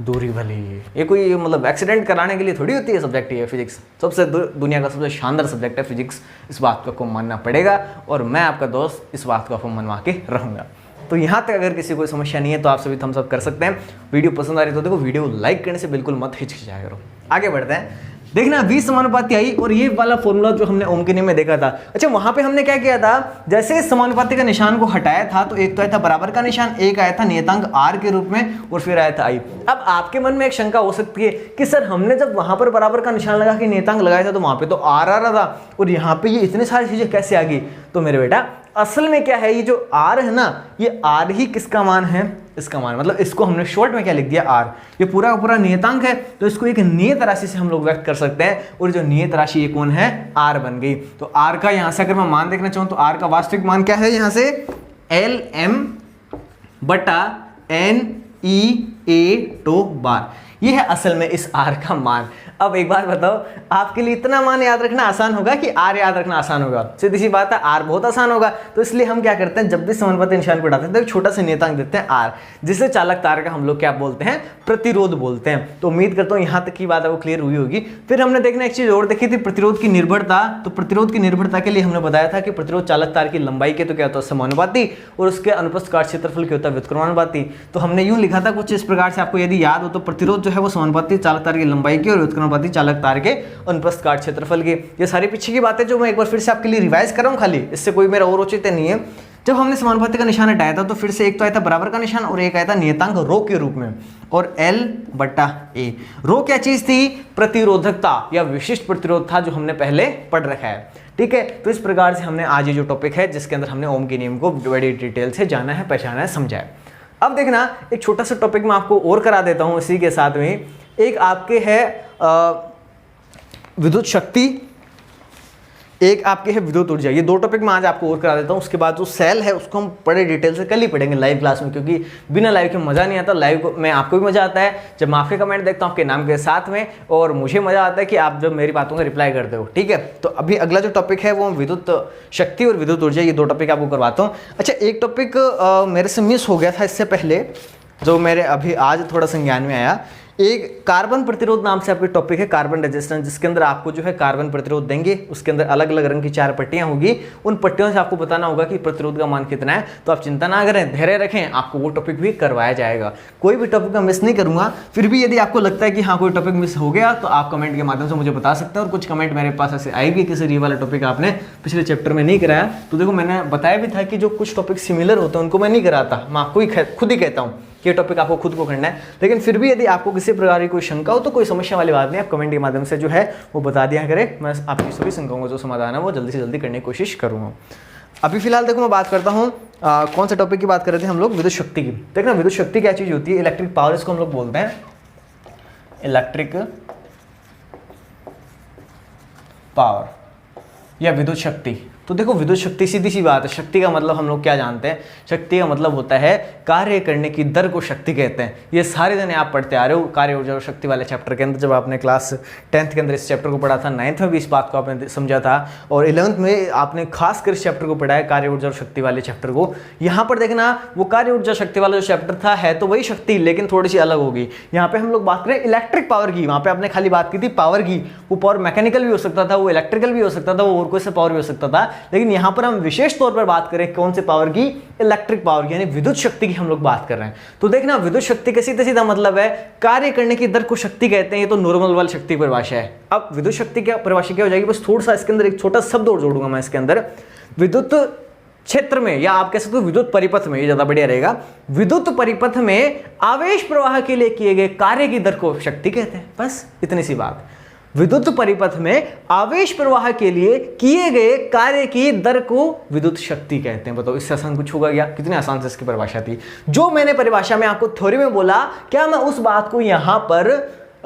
दूरी भली। ये कोई मतलब एक्सीडेंट कराने के लिए थोड़ी होती है सब्जेक्ट, ये फिजिक्स सबसे दुनिया का सबसे शानदार सब्जेक्ट है फिजिक्स। इस बात को आपको मानना पड़ेगा और मैं आपका दोस्त इस बात को आपको मनवा के रहूँगा। तो यहाँ तक अगर किसी कोई समस्या नहीं है तो आप सभी थम्स अप कर सकते हैं। वीडियो पसंद आ रही तो देखो वीडियो लाइक करने से बिल्कुल मत हिचकिचाया करो। आगे बढ़ते हैं, देखना v समानुपाती i और ये वाला फॉर्मूला जो हमने ओम के नेम में देखा था। अच्छा वहां पे हमने क्या किया था, जैसे समानुपाती का निशान को हटाया था तो एक तो आया था बराबर का निशान, एक आया था नियतांक r के रूप में और फिर आया था i। अब आपके मन में एक शंका हो सकती है कि सर हमने जब वहां पर बराबर का निशान लगा के नियतांक लगाया था तो वहां पे तो r आ रहा था और यहाँ पे ये इतनी सारी चीजें कैसे आ गई। तो मेरे बेटा असल में क्या है, ये जो r है ना, ये r ही किसका मान है, इसका मान। मतलब इसको हमने शॉर्ट में क्या लिख दिया, r। ये पूरा का पूरा नियतांक है तो इसको एक नियत राशि से हम लोग व्यक्त कर सकते हैं और जो नियत राशि ये कौन है, r बन गई। तो r का यहाँ से अगर मैं मान देखना चाहूँ तो r का वास्तविक मान क्या है, यहाँ से Lm बटा NEA बार, ये है असल में इस r का मान। अब एक बात बताओ, आपके लिए इतना मान याद रखना आसान होगा कि r याद रखना आसान होगा? सीधी सी बात है, r बहुत आसान होगा। तो इसलिए हम क्या करते हैं, जब भी समानुपाती निशान को उठाते हैं तो एक छोटा सा नियतांक देते हैं r, जिसे चालक तार का हम लोग क्या बोलते हैं, प्रतिरोध बोलते हैं। तो उम्मीद करता हूँ यहाँ तक की बात है वो क्लियर हुई होगी। फिर हमने देखना एक चीज और देखी थी, प्रतिरोध की निर्भरता। तो प्रतिरोध की निर्भरता के लिए हमने बताया था कि प्रतिरोध चालक तार की लंबाई के तो क्या होता है, समानुपाती, और उसके अनुप्रस्थ काट क्षेत्रफल के होता है व्युत्क्रमानुपाती। तो हमने यूं लिखा था कुछ इस प्रकार से, आपको यदि याद हो तो प्रतिरोध जो है वो समानुपाती चालक तार की लंबाई की और व्युत्क्रमानुपाती चालक तार के अनुप्रस्थ काट क्षेत्रफल की। ये सारी पीछे की बातें जो मैं एक बार फिर से आपके लिए रिवाइज कर रहा हूं, खाली इससे कोई मेरा और औचित्य नहीं है। जब हमने समानुपाती का निशान हटाया था तो फिर से एक तो आया था बराबर का निशान और एक आया था नियतांक रो के रूप में, और L बटा A। रो क्या चीज थी, प्रतिरोधकता या विशिष्ट प्रतिरोध था जो हमने पहले पढ़ रखा है। ठीक है, तो इस प्रकार से हमने आज ये जो टॉपिक है जिसके अंदर हमने ओम के नियम को बड़ी डिटेल से जाना है, पहचाना है, समझा है। अब देखना एक छोटा सा टॉपिक मैं आपको और करा देता हूं इसी के साथ में। एक आपके है विद्युत शक्ति, एक आपके है विद्युत ऊर्जा। ये दो टॉपिक मैं आज आपको और करा देता हूँ। उसके बाद जो सेल है उसको हम बड़े डिटेल से कल ही पढ़ेंगे लाइव क्लास में, क्योंकि बिना लाइव के मज़ा नहीं आता। लाइव में आपको भी मज़ा आता है जब मैं आपके कमेंट देखता हूँ आपके नाम के साथ में, और मुझे मज़ा आता है कि आप जब मेरी बातों का रिप्लाई करते हो। ठीक है, तो अभी अगला जो टॉपिक है वो विद्युत शक्ति और विद्युत ऊर्जा, ये दो टॉपिक आपको करवाता हूँ। अच्छा, एक टॉपिक मेरे से मिस हो गया था इससे पहले, जो मेरे अभी आज थोड़ा संज्ञान में आया। एक कार्बन प्रतिरोध नाम से आपके टॉपिक है, कार्बन रेजिस्टेंस, जिसके अंदर आपको जो है कार्बन प्रतिरोध देंगे। उसके अंदर अलग अलग रंग की 4 पट्टियां होगी, उन पट्टियों से आपको बताना होगा कि प्रतिरोध का मान कितना है। तो आप चिंता ना करें, धैर्य रखें, आपको वो टॉपिक भी करवाया जाएगा। कोई भी टॉपिक मैं मिस नहीं करूंगा। फिर भी यदि आपको लगता है कि हाँ कोई टॉपिक मिस हो गया तो आप कमेंट के माध्यम से मुझे बता सकते हैं। और कुछ कमेंट मेरे पास ऐसे आए भी कि सर ये वाला टॉपिक आपने पिछले चैप्टर में नहीं कराया। तो देखो मैंने बताया भी था कि जो कुछ टॉपिक सिमिलर होते हैं उनको मैं नहीं कराता, मैं आपको ही खुद ही कहता हूँ ये टॉपिक आपको खुद को करना है। लेकिन फिर भी यदि आपको किसी प्रकार की कोई शंका हो तो कोई समस्या वाली बात नहीं, आप कमेंट के माध्यम से जो है वो बता दिया करें। मैं आपकी सभी शंकाओं का जो समाधान है वो जल्दी से जल्दी करने की कोशिश करूँगा। अभी फिलहाल देखो मैं बात करता हूँ कौन सा टॉपिक की बात कर रहे थे हम लोग, विद्युत शक्ति की। देखना विद्युत शक्ति क्या चीज़ होती है, इलेक्ट्रिक पावर इसको हम लोग बोलते हैं, इलेक्ट्रिक पावर या विद्युत शक्ति। तो देखो विद्युत शक्ति सीधी सी बात है, शक्ति का मतलब हम लोग क्या जानते हैं, शक्ति का मतलब होता है कार्य करने की दर को शक्ति कहते हैं। ये सारे जने आप पढ़ते आ रहे हो कार्य ऊर्जा और शक्ति वाले चैप्टर के अंदर। जब आपने क्लास 10th के अंदर इस चैप्टर को पढ़ा था, 9th में भी इस बात को आपने समझा था, और 11th में आपने खासकर इस चैप्टर को पढ़ा है, कार्य ऊर्जा और शक्ति वाले चैप्टर को। यहाँ पर देखना वो कार्य ऊर्जा शक्ति वाला जो चैप्टर था है तो वही शक्ति, लेकिन थोड़ी सी अलग होगी। यहाँ पे हम लोग बात करें इलेक्ट्रिक पावर की। वहाँ पे आपने खाली बात की थी पावर की, वो पावर मैकेनिकल भी हो सकता था, वो इलेक्ट्रिकल भी हो सकता था, वो और कोई सा पावर भी हो सकता था। लेकिन यहाँ पर हम विशेष तौर पर बात करें कौन से पावर की, इलेक्ट्रिक पावर की, यानी विद्युत शक्ति की हम लोग बात कर रहे हैं। तो देखना विद्युत शक्ति का सीधा सीधा मतलब है कार्य करने की दर को शक्ति कहते हैं। ये तो नॉर्मल वाली शक्ति की परिभाषा है। अब विद्युत शक्ति की परिभाषा क्या हो जाएगी, बस थोड़ा सा इसके अंदर एक छोटा शब्द और जोड़ूंगा मैं इसके अंदर। विद्युत क्षेत्र में, या आप कह सकते हो विद्युत परिपथ में, ये ज्यादा बढ़िया रहेगा। विद्युत परिपथ में आवेश प्रवाह के लिए किए गए कार्य की दर को शक्ति कहते हैं। बस इतनी सी बात। विद्युत परिपथ में आवेश प्रवाह के लिए किए गए कार्य की दर को विद्युत शक्ति कहते हैं। बताओ इससे आसान कुछ होगा क्या? कितने आसान से इसकी परिभाषा थी। जो मैंने परिभाषा में आपको थ्योरी में बोला, क्या मैं उस बात को यहां पर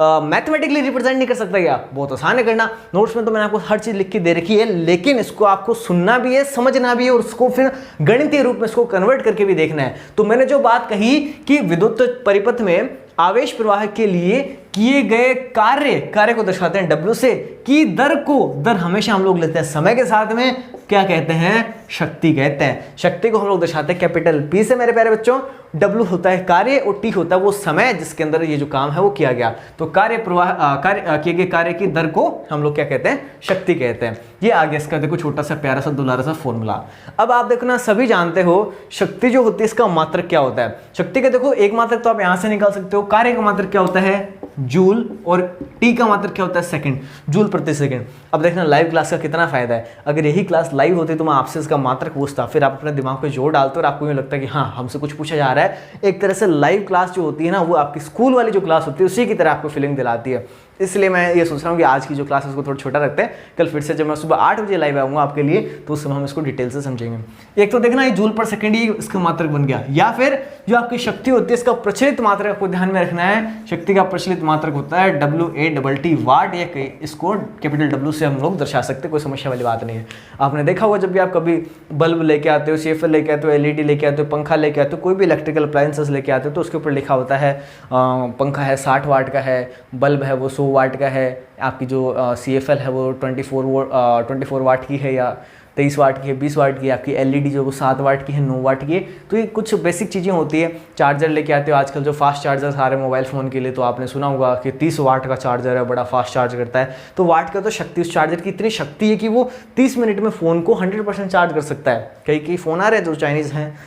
मैथमेटिकली रिप्रेजेंट नहीं कर सकता क्या? बहुत आसान है करना। नोट्स में तो मैंने आपको हर चीज लिख के दे रखी है, लेकिन इसको आपको सुनना भी है, समझना भी है और उसको फिर गणितीय रूप में इसको कन्वर्ट करके भी देखना है। तो मैंने जो बात कही कि विद्युत परिपथ में आवेश प्रवाह के लिए किए गए कार्य को दर्शाते हैं W से, की दर हमेशा हम लोग लेते हैं समय के साथ में, क्या कहते हैं? शक्ति कहते हैं। शक्ति को हम लोग दर्शाते हैं कैपिटल P से मेरे प्यारे बच्चों। W होता है कार्य और T होता है वो समय जिसके अंदर ये जो काम है वो किया गया। तो किए गए कार्य की दर को हम लोग क्या कहते हैं? शक्ति कहते हैं। ये आ गया इसका देखो छोटा सा प्यारा सा दुलारा सा फॉर्मूला। अब आप देखो ना, सभी जानते हो शक्ति जो होती है इसका मात्रक क्या होता है। शक्ति का देखो एक मात्रक तो आप यहां से निकाल सकते हो, कार्य का मात्रक क्या होता है? जूल, और टी का मात्रक क्या होता है? सेकंड, जूल प्रति सेकंड। अब देखना लाइव क्लास का कितना फायदा है। अगर यही क्लास लाइव होती तो मैं आपसे इसका मात्रक पूछता, फिर आप अपने दिमाग पे जोर डालते और आपको ये लगता है कि हाँ हमसे कुछ पूछा जा रहा है। एक तरह से लाइव क्लास जो होती है ना, वो आपकी स्कूल वाली जो क्लास होती है उसी की तरह आपको फीलिंग दिलाती है। इसलिए मैं ये सोच रहा हूँ कि आज की जो क्लास है उसको थोड़ा छोटा रखते हैं। कल फिर से जब मैं सुबह 8 बजे लाइव आऊँगा आपके लिए, तो उस समय हम इसको डिटेल से समझेंगे। एक तो देखना ये जूल पर सेकंड ही इसका मात्रक बन गया, या फिर जो आपकी शक्ति होती है इसका प्रचलित मात्रक आपको ध्यान में रखना है। शक्ति का प्रचलित मात्रक होता है WATT वाट, या इसको कैपिटल W से हम लोग दर्शा सकते हैं, कोई समस्या वाली बात नहीं है। आपने देखा होगा जब भी आप कभी बल्ब लेके आते हो, CFL लेके आते हो, LED लेके आते हो, पंखा लेके आते हो, कोई भी इलेक्ट्रिकल अप्लायंसेस लेके आते हो, तो उसके ऊपर लिखा होता है पंखा है 60 वाट का है, बल्ब है वो 100 वाट का है, आपकी जो CFL है वो 24 वाट की है या 23 वाट की है, 20 वाट की है, आपकी LED जो वो 7 वाट की है, 9 वाट की है। तो ये कुछ बेसिक चीज़ें होती है। चार्जर लेके आते हो, आजकल जो फास्ट चार्जर सारे मोबाइल फ़ोन के लिए, तो आपने सुना होगा कि 30 वाट का चार्जर है, बड़ा फास्ट चार्ज करता है। तो वाट का तो शक्ति, उस चार्जर की इतनी शक्ति है कि वो 30 मिनट में फ़ोन को 100% चार्ज कर सकता है। कई फ़ोन आ रहे हैं जो चाइनीज़ हैं,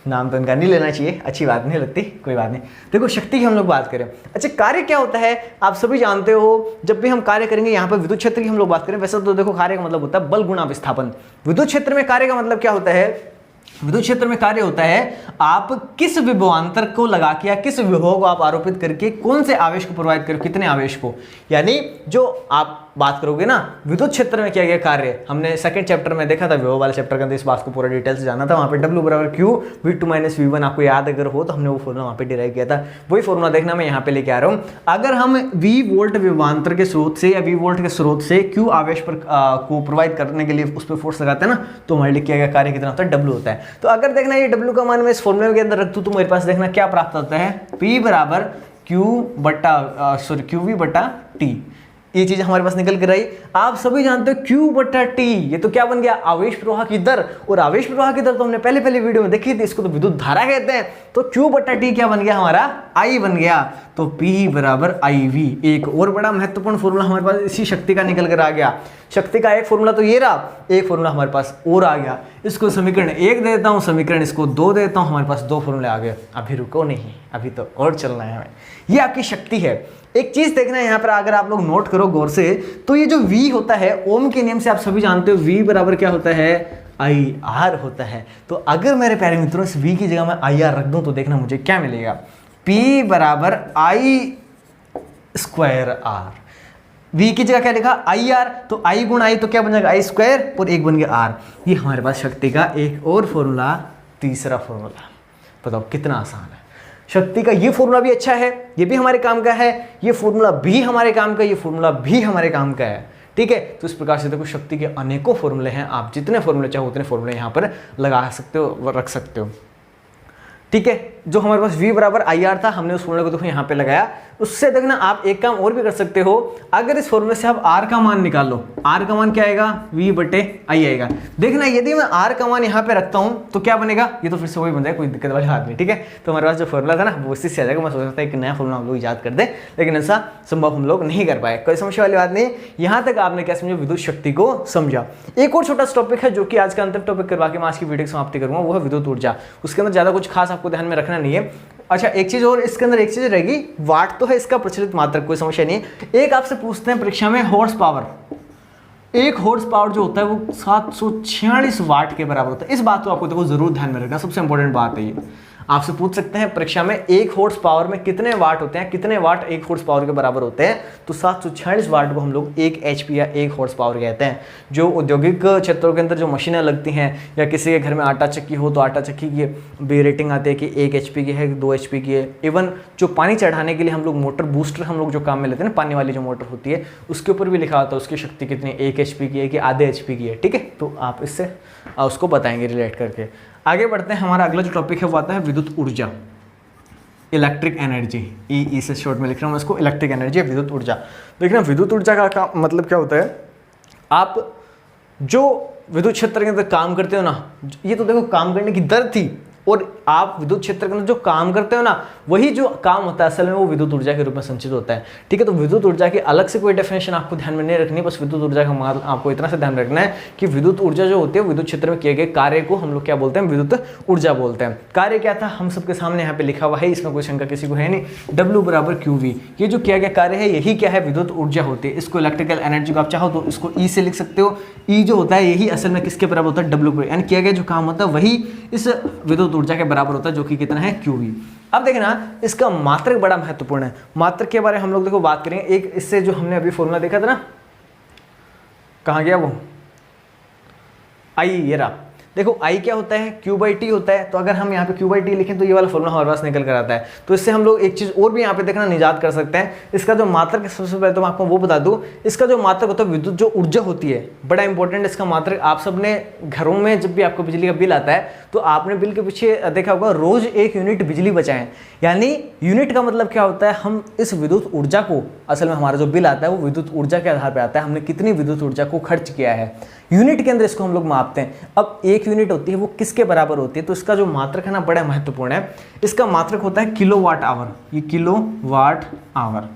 नाम तो इनका नहीं लेना चाहिए, अच्छी बात नहीं लगती, कोई बात नहीं। देखो शक्ति की हम लोग बात करें। अच्छा कार्य क्या होता है आप सभी जानते हो। जब भी हम कार्य करेंगे, यहाँ पर विद्युत क्षेत्र की हम लोग बात करें, वैसे तो देखो कार्य का मतलब होता है बल गुणा विस्थापन। विद्युत क्षेत्र में कार्य का मतलब क्या होता है? विद्युत क्षेत्र में कार्य होता है आप किस विभवांतर को लगा के या किस विभव को आप आरोपित करके कौन से आवेश को प्रभावित करो, कितने आवेश को। यानी जो आप बात करोगे ना विद्युत क्षेत्र में किया गया कार्य, हमने सेकंड चैप्टर में देखा था, विभव वाले चैप्टर के अंदर इस बात को पूरा डिटेल से जाना था। वहां पे W बराबर Q V2 - V1 आपको याद अगर हो तो हमने वो फॉर्मूला वहां पे डिराइव किया था। वही फॉर्मूला देखना मैं यहाँ पे लेके आ रहा हूँ। अगर हम V वोल्ट विभवांतर के स्रोत से या V वोल्ट के स्रोत से Q आवेश पर को प्रोवाइड करने के लिए उस पर फोर्स लगाते हैं ना, तो हमारे लिए किया गया कार्य कितना होता है? W होता है। तो अगर देखना ये W का मान मैं इस फॉर्मूले के अंदर रख दूं तो मेरे पास देखना क्या प्राप्त होता है? P बराबर QV बटा T। ये चीज हमारे पास निकल कर आई। आप सभी जानते हो Q बटा T, ये तो क्या बन गया? आवेश प्रवाह की दर। और आवेश प्रवाह की दर तो हमने पहले वीडियो में देखी थी, इसको तो विद्युत धारा कहते हैं। तो Q बटा T क्या बन गया हमारा? I बन गया। तो P बराबर IV। एक और बड़ा महत्वपूर्ण फॉर्मूला हमारे पास इसी शक्ति का निकल कर आ गया। शक्ति का एक फॉर्मूला तो ये रहा, एक फॉर्मूला हमारे पास और आ गया। इसको समीकरण 1 देता हूँ, समीकरण इसको 2 देता हूँ, हमारे पास 2 फॉर्मूले आ गए। अभी रुको नहीं, अभी तो और चलना है हमें। ये आपकी शक्ति है। एक चीज देखना है यहाँ पर, अगर आप लोग नोट करो गौर से, तो ये जो V होता है ओम के नियम से आप सभी जानते हो V बराबर क्या होता है? IR होता है। तो अगर मेरे प्यारे मित्रों इस V की जगह मैं IR रख दूं तो देखना मुझे क्या मिलेगा? P बराबर I स्क्वायर R। V की जगह क्या लिखा? IR, तो I गुण I तो क्या बन जाएगा? I स्क्वायर, और एक बन गया R। ये हमारे पास शक्ति का एक और फॉर्मूला, तीसरा फॉर्मूला। बताओ कितना आसान है। शक्ति का ये फॉर्मूला भी अच्छा है, ये भी हमारे काम का है, ये फॉर्मूला भी हमारे काम का, ये फॉर्मूला भी हमारे काम का है। ठीक है, तो इस प्रकार से देखो शक्ति के अनेकों फॉर्मूले हैं। आप जितने फॉर्मूले चाहो उतने फॉर्मूले यहाँ पर लगा सकते हो, रख सकते हो। ठीक है, जो हमारे पास V बराबर IR था, हमने उस फॉर्मूले को देखो यहाँ पे लगाया। उससे देखना आप एक काम और भी कर सकते हो। अगर इस फॉर्मूले से आप R का मान निकाल लो, R का मान क्या आएगा? V बटे I आएगा। देखना यदि मैं R का मान यहाँ पे रखता हूँ तो क्या बनेगा? ये तो फिर से वही बन जाएगा, कोई दिक्कत वाली बात नहीं। ठीक है, तो हमारे पास जो फॉर्मूला था ना वो इसी से आ जाएगा। मैं सोच रहा था एक नया फॉर्मूला हम लोग याद कर दे, लेकिन ऐसा संभव हम लोग नहीं कर पाए। कोई समस्या वाली बात नहीं। यहाँ तक आपने क्या समझा? विद्युत शक्ति को समझा। एक और छोटा टॉपिक है जो कि आज का अंतिम टॉपिक करवा के मैं आज की वीडियो की समाप्ति करूंगा, वो है विद्युत ऊर्जा। उसके अंदर ज्यादा कुछ खास आपको ध्यान में रखना नहीं है। अच्छा एक चीज और इसके अंदर, एक चीज रहेगी, वाट तो है इसका प्रचलित मात्रक, कोई समस्या नहीं है। एक आपसे पूछते हैं परीक्षा में हॉर्स पावर, एक हॉर्स पावर जो होता है वो 746 वाट के बराबर होता है। इस बात को आपको देखो जरूर ध्यान में रखना, सबसे इंपॉर्टेंट बात है ये। आपसे पूछ सकते हैं परीक्षा में 1 हॉर्स पावर में कितने वाट होते हैं, कितने वाट 1 हॉर्स पावर के बराबर होते हैं, तो 746 वाट को हम लोग 1 HP या 1 हॉर्स पावर कहते हैं। जो औद्योगिक क्षेत्रों के अंदर जो मशीनें लगती हैं या किसी के घर में आटा चक्की हो तो आटा चक्की की भी रेटिंग आती है कि 1 HP की है, 2 HP की है। इवन जो पानी चढ़ाने के लिए हम लोग मोटर बूस्टर हम लोग जो काम में लेते हैं ना, पानी वाली जो मोटर होती है उसके ऊपर भी लिखा होता है उसकी शक्ति कितनी, 1 HP की है कि आधे HP की है। ठीक है, तो आप इससे उसको बताएंगे रिलेट करके। आगे बढ़ते हैं, हमारा अगला जो टॉपिक है वो आता है विद्युत ऊर्जा, इलेक्ट्रिक एनर्जी। ई से शॉर्ट में लिख रहा हूँ मैं इसको, इलेक्ट्रिक एनर्जी या विद्युत ऊर्जा। देखना विद्युत ऊर्जा का मतलब क्या होता है, आप जो विद्युत क्षेत्र के अंदर काम करते हो ना, ये तो देखो काम करने की दर थी, और आप विद्युत क्षेत्र के अंदर जो काम करते हो ना, वही जो काम होता है असल में वो विद्युत ऊर्जा के रूप में संचित होता है। ठीक है, तो विद्युत ऊर्जा की अलग से कोई डेफिनेशन आपको ध्यान में नहीं रखनी, बस विद्युत ऊर्जा का मतलब आपको इतना से ध्यान रखना है कि विद्युत ऊर्जा जो होती है विद्युत क्षेत्र में किए गए कार्य को हम लोग क्या बोलते हैं, विद्युत ऊर्जा बोलते हैं। कार्य क्या था हम सबके सामने यहाँ पे लिखा हुआ है, इसमें कोई शंका किसी को है नहीं। W = QV, ये जो किया गया कार्य है यही क्या है, विद्युत ऊर्जा होती है। इसको इलेक्ट्रिकल एनर्जी को आप चाहो तो इसको E से लिख सकते हो। E जो होता है यही असल में किसके बराबर होता है, W पर, यानी किया गया जो काम होता है वही इस विद्युत ऊर्जा के बराबर होता है, जो कि कितना है, QV। अब देखना इसका मात्रक बड़ा महत्वपूर्ण है। मात्रक के बारे में हम लोग देखो बात करेंगे। एक इससे जो हमने अभी फॉर्मूला देखा था ना, कहाँ गया वो, आई, ये रहा। देखो आई क्या होता है, Q/T होता है। तो अगर हम यहाँ पे Q/T लिखें तो ये वाला फॉर्मूला हमारे पास निकल कर आता है। तो इससे हम लोग एक चीज़ और भी यहाँ पे देखना निजात कर सकते हैं। इसका जो मात्रक, सबसे पहले तो मैं आपको वो बता दूँ, इसका जो मात्रक होता है विद्युत जो ऊर्जा होती है, बड़ा इंपॉर्टेंट इसका मात्रक। आप सबने घरों में जब भी आपको बिजली का बिल आता है तो आपने बिल के पीछे देखा होगा रोज 1 यूनिट बिजली बचाएं। यानी यूनिट का मतलब क्या होता है, हम इस विद्युत ऊर्जा को, असल में हमारा जो बिल आता है वो विद्युत ऊर्जा के आधार पर आता है, हमने कितनी विद्युत ऊर्जा को खर्च किया है। यूनिट के अंदर इसको हम लोग मापते हैं। अब 1 यूनिट होती है वो किसके बराबर होती है, तो इसका जो मात्रक है ना बड़ा महत्वपूर्ण है। इसका मात्रक होता है किलोवाट आवर। ये किलोवाट आवर,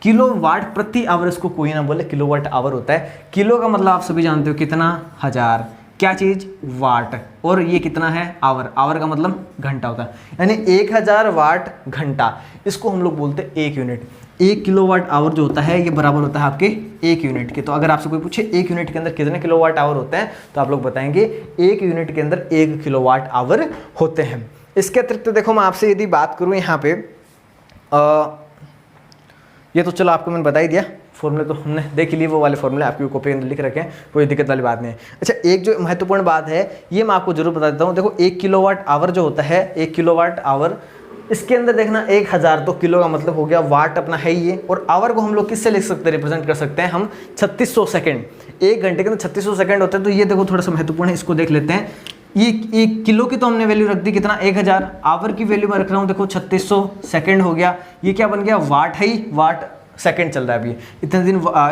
किलोवाट प्रति आवर, इसको कोई ना बोले, किलोवाट आवर होता है। किलो का मतलब आप सभी जानते हो कितना, 1000, क्या चीज, वाट, और ये कितना है, आवर। आवर का मतलब घंटा होता है, यानी 1000 वाट घंटा, इसको हम लोग बोलते हैं 1 यूनिट। 1 किलोवाट आवर जो होता है ये बराबर होता है आपके 1 यूनिट के। तो अगर आपसे कोई पूछे 1 यूनिट के अंदर कितने किलोवाट आवर होते हैं, तो आप लोग बताएंगे 1 यूनिट के अंदर 1 किलोवाट आवर होते हैं। इसके अतिरिक्त देखो मैं आपसे यदि बात करूं यहाँ पे, ये तो चलो आपको मैंने बता ही दिया, फॉर्मूले तो हमने देख लिए, वो वाले फॉर्मूले आपकी कॉपी के अंदर लिख रखे हैं, कोई दिक्कत वाली बात नहीं है। अच्छा, एक जो महत्वपूर्ण बात है ये मैं आपको जरूर बता देता हूँ। देखो 1 किलोवाट आवर जो होता है, 1 किलोवाट आवर, इसके अंदर देखना 1000, तो किलो का मतलब हो गया, वाट अपना है ये, और आवर को हम लोग किससे लिख सकते हैं, रिप्रेजेंट कर सकते हैं हम 3600 सेकंड। 1 घंटे के अंदर 3600 सेकंड होते हैं। तो ये देखो थोड़ा सा महत्वपूर्ण है, इसको देख लेते हैं। ये किलो की तो हमने वैल्यू रख दी कितना, 1000। आवर की वैल्यू मैं रख रहा हूँ देखो 3600 सेकंड हो गया। ये क्या बन गया, वाट है ही, वाट सेकंड चल रहा है अभी।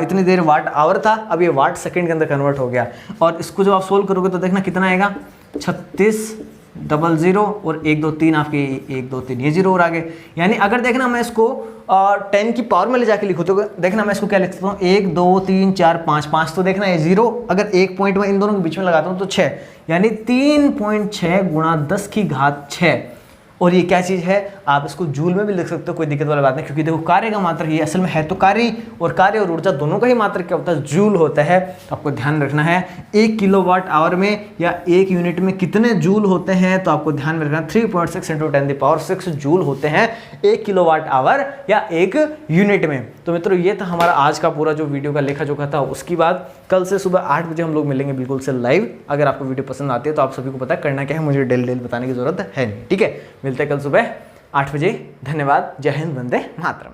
इतनी देर वाट आवर था, अब ये वाट सेकंड के अंदर कन्वर्ट हो गया। और इसको जब आप सोल्व करोगे तो देखना कितना आएगा, 3600 और 1 2 3 आपके 1 2 3 ये 0 और आगे। यानी अगर देखना मैं इसको 10 की पावर में ले जाके लिखूँ तो देखना मैं इसको क्या लिख सकता हूँ, 1 2 3 4 5 तो देखना ये 0, अगर 1 पॉइंट में इन दोनों के बीच में लगाता हूँ तो 6, यानी 3.6 गुणा 10 की घात 6। और ये क्या चीज़ है, आप इसको जूल में भी लिख सकते हो, कोई दिक्कत वाली बात नहीं, क्योंकि देखो कार्य का मात्रक ये असल में है तो कार्य और ऊर्जा दोनों का ही मात्रक क्या होता है, जूल होता है। तो आपको ध्यान रखना है 1 किलोवाट आवर में या 1 यूनिट में कितने जूल होते हैं, तो आपको ध्यान में रखना 3.6 × 10⁶ जूल होते हैं 1 किलोवाट आवर या 1 यूनिट में। तो मित्रों ये था हमारा आज का पूरा जो वीडियो का लेखा जोखा था। उसके बाद कल से सुबह 8 बजे हम लोग मिलेंगे बिल्कुल से लाइव। अगर आपको वीडियो पसंद आती है तो आप सभी को पता करना क्या है, मुझे डेली बताने की जरूरत है नहीं। ठीक है, मिलते हैं कल सुबह 8 बजे। धन्यवाद। जय हिंद, वंदे मातरम।